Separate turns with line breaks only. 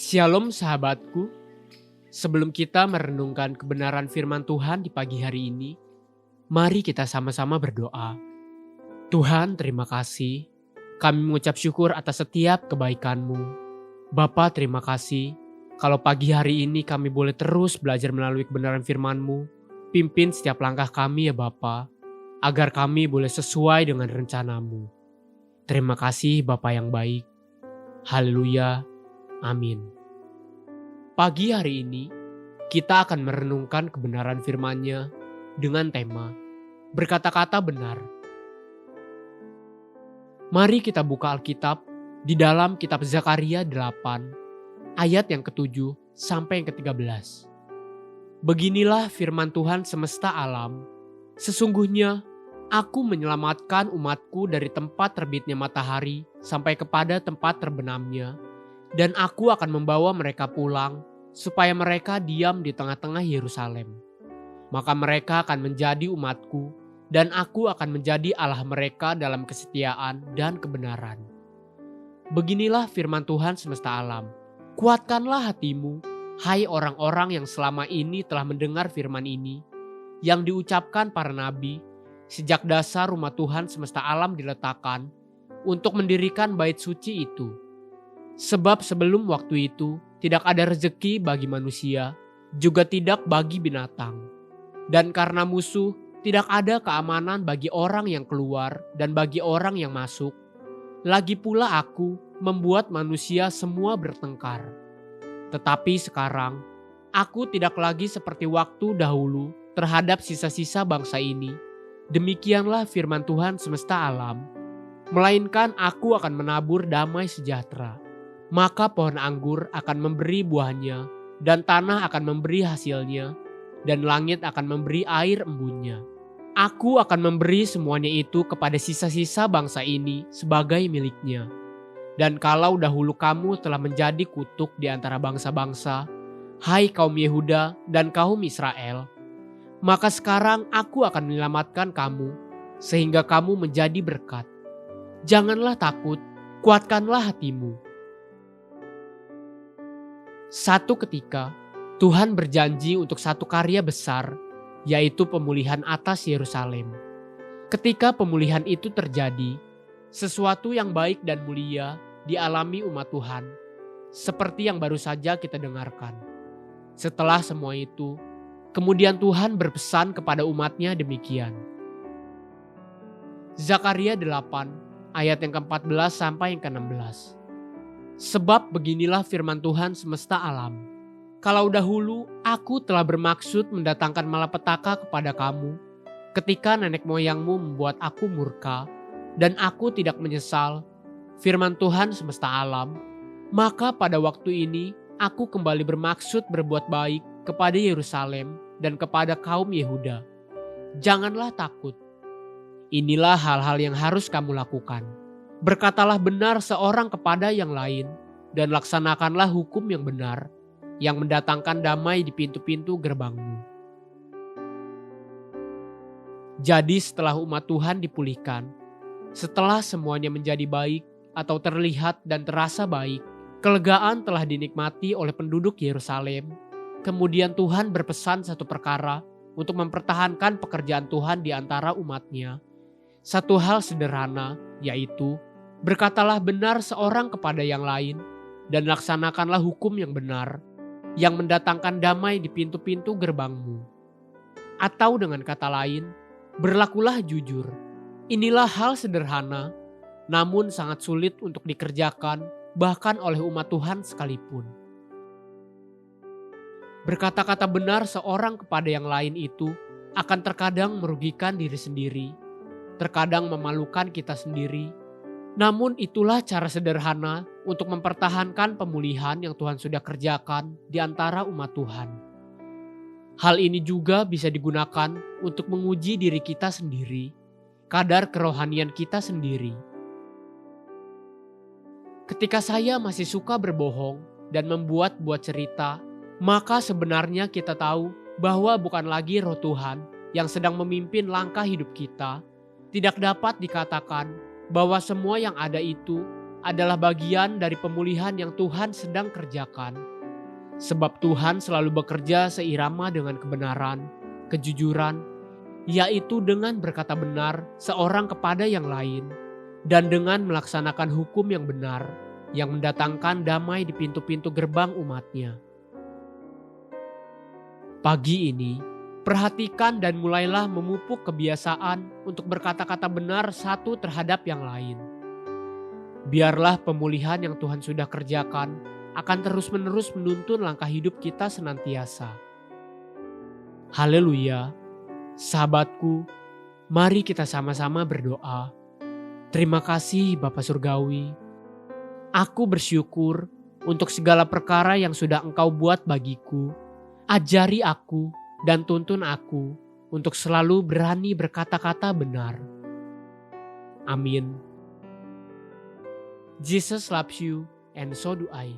Shalom sahabatku, sebelum kita merenungkan kebenaran firman Tuhan di pagi hari ini, mari kita sama-sama berdoa. Tuhan, terima kasih. Kami mengucap syukur atas setiap kebaikan-Mu. Bapa, terima kasih. Kalau pagi hari ini kami boleh terus belajar melalui kebenaran firman-Mu. Pimpin setiap langkah kami ya Bapa, agar kami boleh sesuai dengan rencana-Mu. Terima kasih Bapa yang baik. Haleluya. Amin. Pagi hari ini, kita akan merenungkan kebenaran firman-Nya dengan tema berkata-kata benar. Mari kita buka Alkitab di dalam kitab Zakaria 8, ayat yang ke-7 sampai yang ke-13. Beginilah firman Tuhan semesta alam, sesungguhnya aku menyelamatkan umatku dari tempat terbitnya matahari sampai kepada tempat terbenamnya, dan aku akan membawa mereka pulang supaya mereka diam di tengah-tengah Yerusalem. Maka mereka akan menjadi umatku, dan aku akan menjadi Allah mereka dalam kesetiaan dan kebenaran. Beginilah firman Tuhan semesta alam. Kuatkanlah hatimu, hai orang-orang yang selama ini telah mendengar firman ini, yang diucapkan para nabi, sejak dasar rumah Tuhan semesta alam diletakkan, untuk mendirikan bait suci itu. Sebab sebelum waktu itu tidak ada rezeki bagi manusia, juga tidak bagi binatang. Dan karena musuh, tidak ada keamanan bagi orang yang keluar dan bagi orang yang masuk. Lagi pula aku membuat manusia semua bertengkar. Tetapi sekarang, aku tidak lagi seperti waktu dahulu terhadap sisa-sisa bangsa ini. Demikianlah firman Tuhan semesta alam. Melainkan aku akan menabur damai sejahtera. Maka pohon anggur akan memberi buahnya, dan tanah akan memberi hasilnya, dan langit akan memberi air embunnya. Aku akan memberi semuanya itu kepada sisa-sisa bangsa ini sebagai miliknya. Dan kalau dahulu kamu telah menjadi kutuk di antara bangsa-bangsa, hai kaum Yehuda dan kaum Israel, maka sekarang aku akan menyelamatkan kamu, sehingga kamu menjadi berkat. Janganlah takut, kuatkanlah hatimu. Satu ketika, Tuhan berjanji untuk satu karya besar, yaitu pemulihan atas Yerusalem. Ketika pemulihan itu terjadi, sesuatu yang baik dan mulia dialami umat Tuhan, seperti yang baru saja kita dengarkan. Setelah semua itu, kemudian Tuhan berpesan kepada umatnya demikian. Zakaria 8, ayat yang ke-14 sampai yang ke-16. Sebab beginilah firman Tuhan semesta alam. Kalau dahulu aku telah bermaksud mendatangkan malapetaka kepada kamu, ketika nenek moyangmu membuat aku murka, dan aku tidak menyesal, firman Tuhan semesta alam, maka pada waktu ini aku kembali bermaksud berbuat baik kepada Yerusalem dan kepada kaum Yehuda. Janganlah takut. Inilah hal-hal yang harus kamu lakukan. Berkatalah benar seorang kepada yang lain, dan laksanakanlah hukum yang benar, yang mendatangkan damai di pintu-pintu gerbangmu. Jadi setelah umat Tuhan dipulihkan, setelah semuanya menjadi baik atau terlihat dan terasa baik, kelegaan telah dinikmati oleh penduduk Yerusalem. Kemudian Tuhan berpesan satu perkara untuk mempertahankan pekerjaan Tuhan di antara umatnya. Satu hal sederhana, yaitu berkatalah benar seorang kepada yang lain, dan laksanakanlah hukum yang benar, yang mendatangkan damai di pintu-pintu gerbangmu. Atau dengan kata lain, berlakulah jujur. Inilah hal sederhana, namun sangat sulit untuk dikerjakan, bahkan oleh umat Tuhan sekalipun. Berkata-kata benar seorang kepada yang lain itu akan terkadang merugikan diri sendiri, terkadang memalukan kita sendiri. Namun itulah cara sederhana untuk mempertahankan pemulihan yang Tuhan sudah kerjakan di antara umat Tuhan. Hal ini juga bisa digunakan untuk menguji diri kita sendiri, kadar kerohanian kita sendiri. Ketika saya masih suka berbohong dan membuat-buat cerita, maka sebenarnya kita tahu bahwa bukan lagi Roh Tuhan yang sedang memimpin langkah hidup kita. Tidak dapat dikatakan bahwa semua yang ada itu adalah bagian dari pemulihan yang Tuhan sedang kerjakan. Sebab Tuhan selalu bekerja seirama dengan kebenaran, kejujuran, yaitu dengan berkata benar seorang kepada yang lain, dan dengan melaksanakan hukum yang benar, yang mendatangkan damai di pintu-pintu gerbang umatnya. Pagi ini, perhatikan dan mulailah memupuk kebiasaan untuk berkata-kata benar satu terhadap yang lain. Biarlah pemulihan yang Tuhan sudah kerjakan akan terus-menerus menuntun langkah hidup kita senantiasa. Haleluya, sahabatku, mari kita sama-sama berdoa. Terima kasih Bapa Surgawi. Aku bersyukur untuk segala perkara yang sudah Engkau buat bagiku. Ajari aku dan tuntun aku untuk selalu berani berkata-kata benar. Amin. Jesus loves you and so do I.